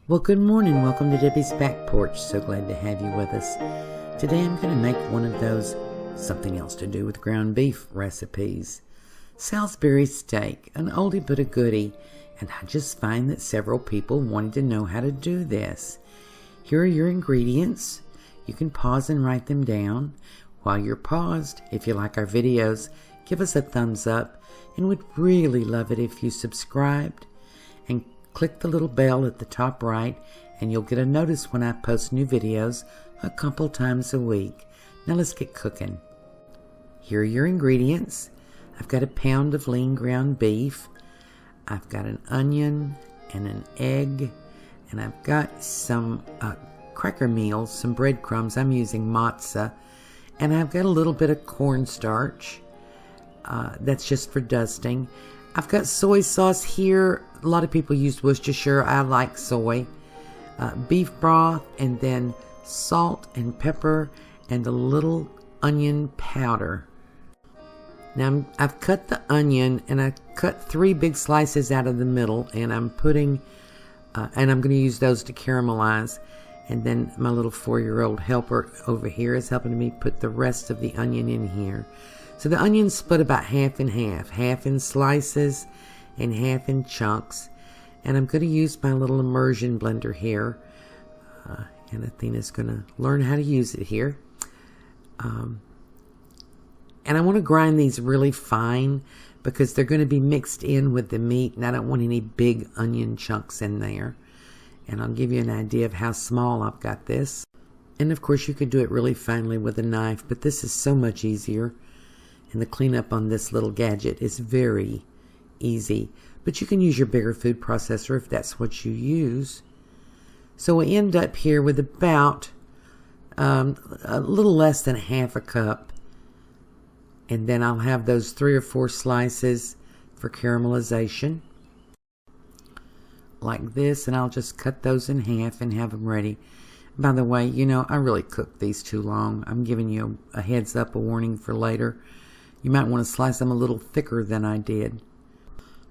Well, good morning. Welcome to Debbie's Back Porch. So glad to have you with us. Today I'm going to make one of those something else to do with ground beef recipes. Salisbury steak, an oldie but a goodie, and I just find that several people wanted to know how to do this. Here are your ingredients. You can pause and write them down. While you're paused, if you like our videos, give us a thumbs up, and we'd really love it if you subscribed and click the little bell at the top right, and you'll get a notice when I post new videos a couple times a week. Now let's get cooking. Here are your ingredients. I've got a pound of lean ground beef. I've got an onion and an egg, and I've got some cracker meals, some breadcrumbs. I'm using matzah, and I've got a little bit of cornstarch. That's just for dusting. I've got soy sauce here. A lot of people use Worcestershire. I like soy. Beef broth, and then salt and pepper and a little onion powder. Now I've cut the onion, and I cut 3 big slices out of the middle, and I'm putting, and I'm going to use those to caramelize. And then my little 4-year-old helper over here is helping me put the rest of the onion in here. So the onion's split about half and half, half in slices and half in chunks. And I'm going to use my little immersion blender here. And Athena's going to learn how to use it here. And I want to grind these really fine because they're going to be mixed in with the meat, and I don't want any big onion chunks in there. And I'll give you an idea of how small I've got this. And of course you could do it really finely with a knife, but this is so much easier. And the cleanup on this little gadget is very easy. But you can use your bigger food processor if that's what you use. So we end up here with about a little less than half a cup. And then I'll have those 3 or 4 slices for caramelization. Like this, and I'll just cut those in half and have them ready. By the way, you know, I really cooked these too long. I'm giving you a heads up, a warning for later. You might want to slice them a little thicker than I did.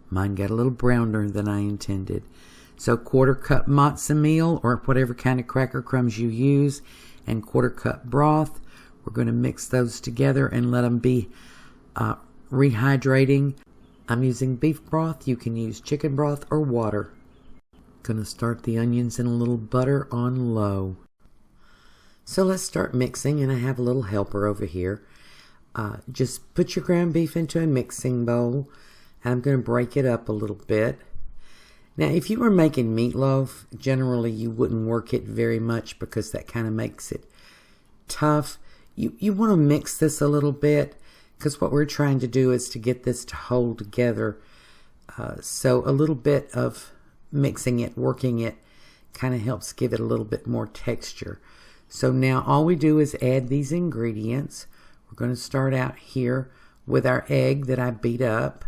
Mine got a little browner than I intended. So 1/4 cup matzo meal, or whatever kind of cracker crumbs you use, and 1/4 cup broth. We're going to mix those together and let them be rehydrating. I'm using beef broth. You can use chicken broth or water. Going to start the onions in a little butter on low. So let's start mixing, and I have a little helper over here. Just put your ground beef into a mixing bowl, and I'm going to break it up a little bit. Now, if you were making meatloaf, generally you wouldn't work it very much because that kind of makes it tough. You want to mix this a little bit because what we're trying to do is to get this to hold together. So a little bit of mixing it, working it, kind of helps give it a little bit more texture. So now all we do is add these ingredients. We're going to start out here with our egg that I beat up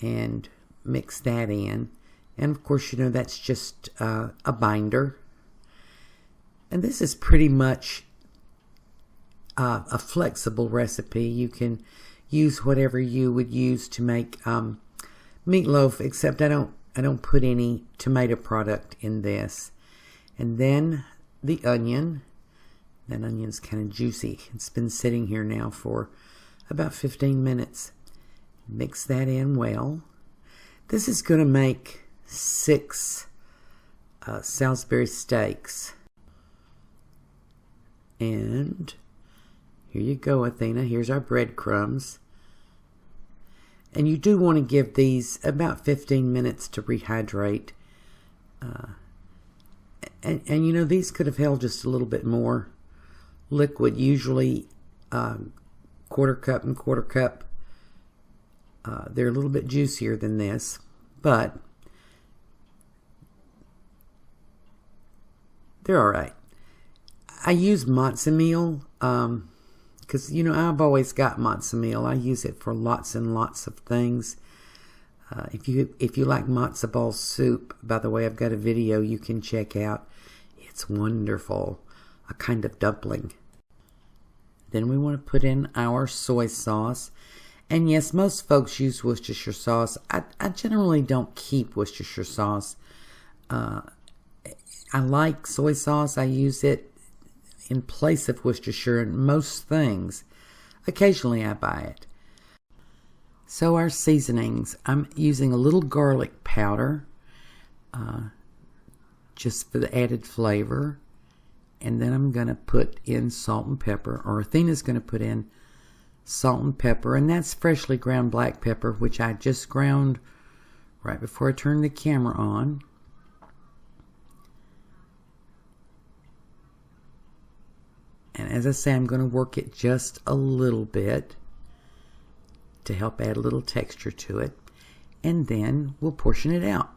and mix that in. And of course, you know, that's just a binder. And this is pretty much a flexible recipe. You can use whatever you would use to make meatloaf, except I don't put any tomato product in this. And then the onion. That onion's kind of juicy. It's been sitting here now for about 15 minutes. Mix that in well. This is going to make 6 Salisbury steaks. And here you go, Athena. Here's our breadcrumbs. And you do want to give these about 15 minutes to rehydrate. And you know, these could have held just a little bit more liquid. Usually 1/4 cup and 1/4 cup. They're a little bit juicier than this, but they're all right. I use matzo meal because, you know, I've always got matzo meal. I use it for lots and lots of things. If you like matzo ball soup, by the way, I've got a video you can check out. It's wonderful. A kind of dumpling. Then we want to put in our soy sauce. And yes, most folks use Worcestershire sauce. I generally don't keep Worcestershire sauce. I like soy sauce. I use it in place of Worcestershire in most things. Occasionally I buy it. So our seasonings, I'm using a little garlic powder just for the added flavor. And then I'm going to put in salt and pepper, or Athena's going to put in salt and pepper, and that's freshly ground black pepper, which I just ground right before I turned the camera on. And as I say, I'm going to work it just a little bit to help add a little texture to it, and then we'll portion it out.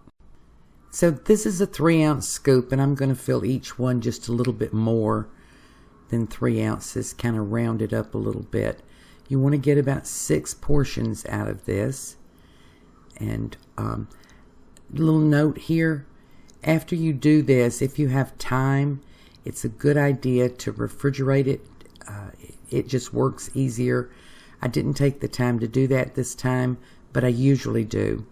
So this is a 3-ounce scoop, and I'm going to fill each one just a little bit more than 3 ounces, kind of round it up a little bit. You want to get about 6 portions out of this. And little note here, after you do this, if you have time, it's a good idea to refrigerate it. It just works easier. I didn't take the time to do that this time, but I usually do.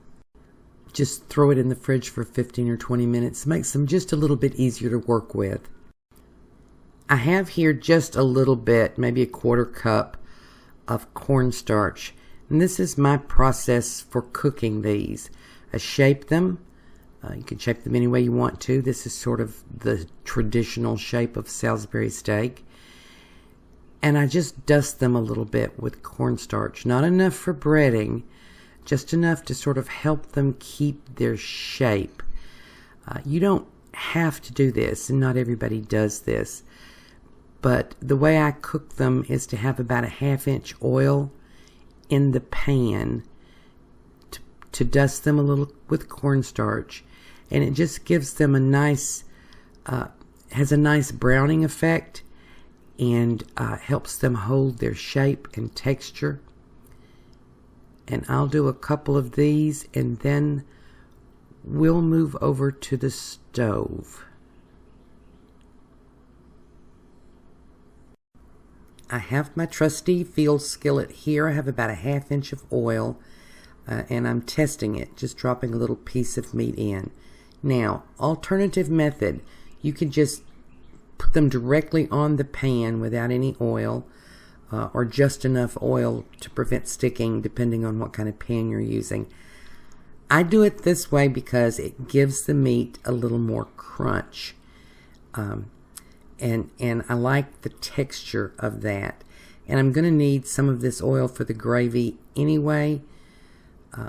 Just throw it in the fridge for 15 or 20 minutes. Makes them just a little bit easier to work with. I have here just a little bit, maybe a 1/4 cup of cornstarch. And this is my process for cooking these. I shape them. You can shape them any way you want to. This is sort of the traditional shape of Salisbury steak. And I just dust them a little bit with cornstarch. Not enough for breading, just enough to sort of help them keep their shape. You don't have to do this, and not everybody does this. But the way I cook them is to have about a 1/2 inch oil in the pan to dust them a little with cornstarch. And it just gives them a nice, has a nice browning effect, and helps them hold their shape and texture. And I'll do a couple of these, and then we'll move over to the stove. I have my trusty field skillet here. I have about a 1/2 inch of oil, and I'm testing it, just dropping a little piece of meat in. Now, alternative method, you can just put them directly on the pan without any oil, or just enough oil to prevent sticking, depending on what kind of pan you're using. I do it this way because it gives the meat a little more crunch. And I like the texture of that. And I'm going to need some of this oil for the gravy anyway.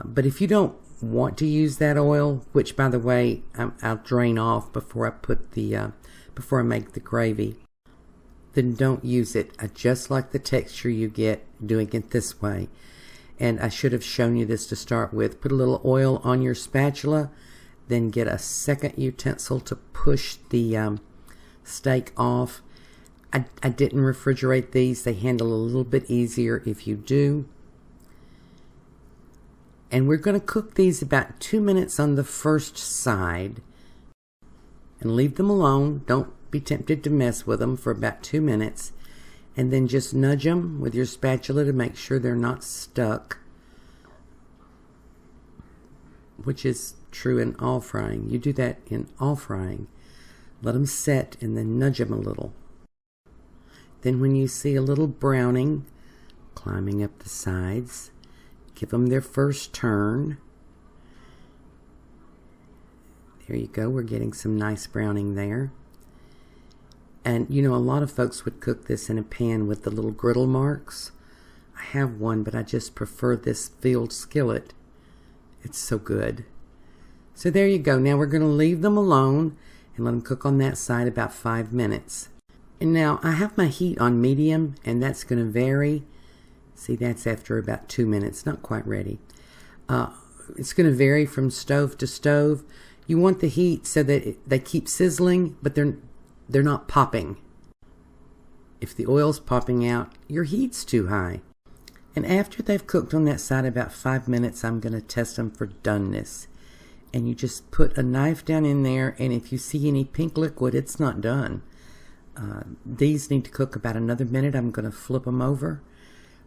But if you don't want to use that oil, which by the way I'll drain off before I put the before I make the gravy, then don't use it. I just like the texture you get doing it this way. And I should have shown you this to start with. Put a little oil on your spatula, then get a second utensil to push the steak off. I didn't refrigerate these. They handle a little bit easier if you do. And we're going to cook these about 2 minutes on the first side and leave them alone. Don't be tempted to mess with them for about 2 minutes, and then just nudge them with your spatula to make sure they're not stuck, which is true in all frying. You do that in all frying. Let them set and then nudge them a little. Then when you see a little browning climbing up the sides, give them their first turn. There you go. We're getting some nice browning there. And you know, a lot of folks would cook this in a pan with the little griddle marks. I have one, but I just prefer this field skillet. It's so good. So there you go. Now we're going to leave them alone and let them cook on that side about 5 minutes. And now I have my heat on medium, and that's going to vary. See, that's after about 2 minutes. Not quite ready. It's going to vary from stove to stove. You want the heat so that they keep sizzling, but they're not popping. If the oil's popping out, your heat's too high. And after they've cooked on that side about 5 minutes, I'm going to test them for doneness. And you just put a knife down in there, and if you see any pink liquid, it's not done. These need to cook about another minute. I'm going to flip them over.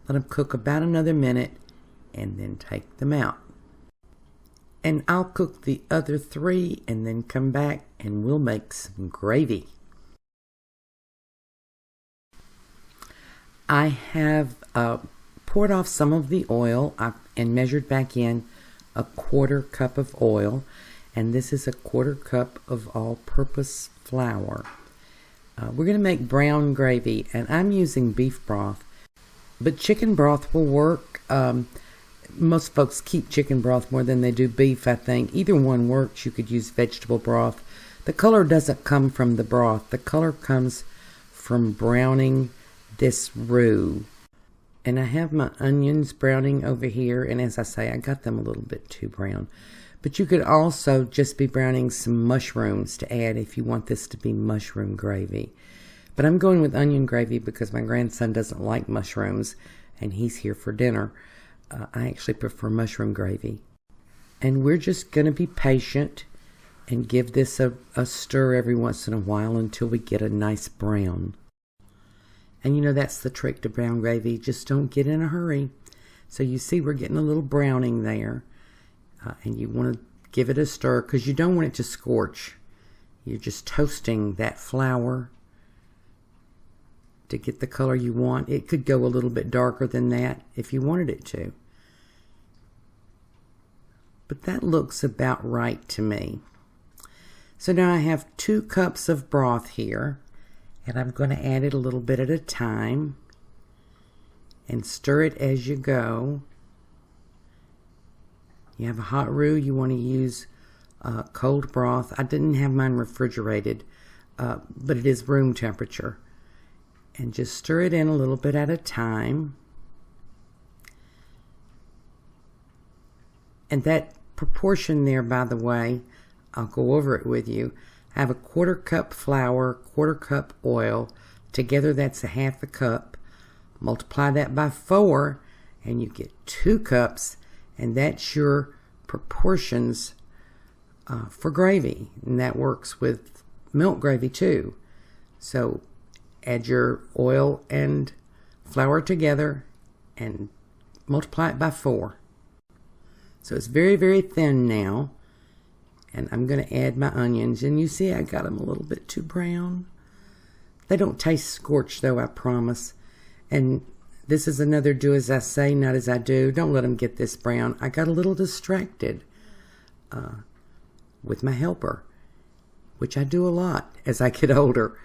Let them cook about another minute, and then take them out. And I'll cook the other 3 and then come back and we'll make some gravy. I have poured off some of the oil and measured back in a 1/4 cup of oil, and this is a 1/4 cup of all-purpose flour. We're going to make brown gravy, and I'm using beef broth, but chicken broth will work. Most folks keep chicken broth more than they do beef, I think. Either one works. You could use vegetable broth. The color doesn't come from the broth. The color comes from browning this roux. And I have my onions browning over here, and as I say, I got them a little bit too brown. But you could also just be browning some mushrooms to add if you want this to be mushroom gravy. But I'm going with onion gravy because my grandson doesn't like mushrooms, and he's here for dinner. I actually prefer mushroom gravy. And we're just going to be patient and give this a stir every once in a while until we get a nice brown. And you know, that's the trick to brown gravy. Just don't get in a hurry. So you see we're getting a little browning there. And you want to give it a stir because you don't want it to scorch. You're just toasting that flour to get the color you want. It could go a little bit darker than that if you wanted it to. But that looks about right to me. So now I have 2 cups of broth here. And I'm going to add it a little bit at a time and stir it as you go. You have a hot roux, you want to use cold broth. I didn't have mine refrigerated, but it is room temperature. And just stir it in a little bit at a time. And that proportion there, by the way, I'll go over it with you. Have a 1/4 cup flour, 1/4 cup oil. Together that's a 1/2 cup. Multiply that by 4 and you get 2 cups, and that's your proportions for gravy. And that works with milk gravy too. So add your oil and flour together and multiply it by 4. So it's very, very thin now. And I'm going to add my onions. And you see I got them a little bit too brown. They don't taste scorched though, I promise. And this is another do as I say, not as I do. Don't let them get this brown. I got a little distracted with my helper, which I do a lot as I get older.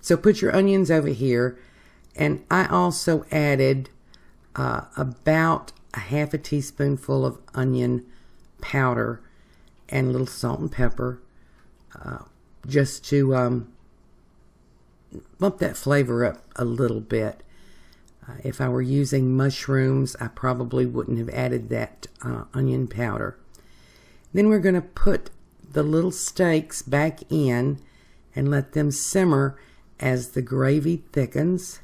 So put your onions over here. And I also added about a 1/2 teaspoonful of onion powder and a little salt and pepper, just to bump that flavor up a little bit. If I were using mushrooms, I probably wouldn't have added that onion powder. Then we're going to put the little steaks back in and let them simmer as the gravy thickens.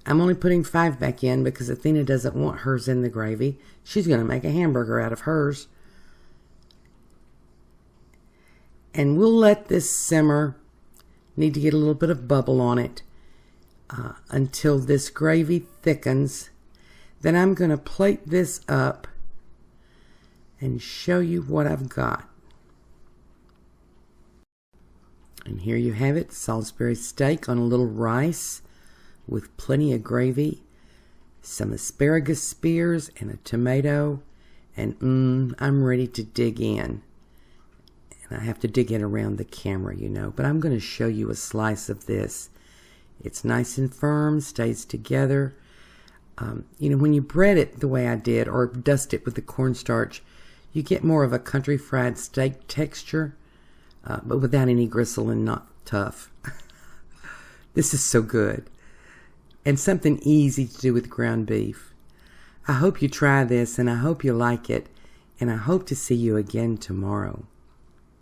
I'm only putting 5 back in because Athena doesn't want hers in the gravy. She's going to make a hamburger out of hers. And we'll let this simmer. Need to get a little bit of bubble on it until this gravy thickens. Then I'm going to plate this up and show you what I've got. And here you have it, Salisbury steak on a little rice with plenty of gravy, some asparagus spears and a tomato, and I'm ready to dig in. I have to dig in around the camera, you know, but I'm going to show you a slice of this. It's nice and firm, stays together. You know, when you bread it the way I did, or dust it with the cornstarch, you get more of a country fried steak texture, but without any gristle and not tough. This is so good. And something easy to do with ground beef. I hope you try this, and I hope you like it, and I hope to see you again tomorrow.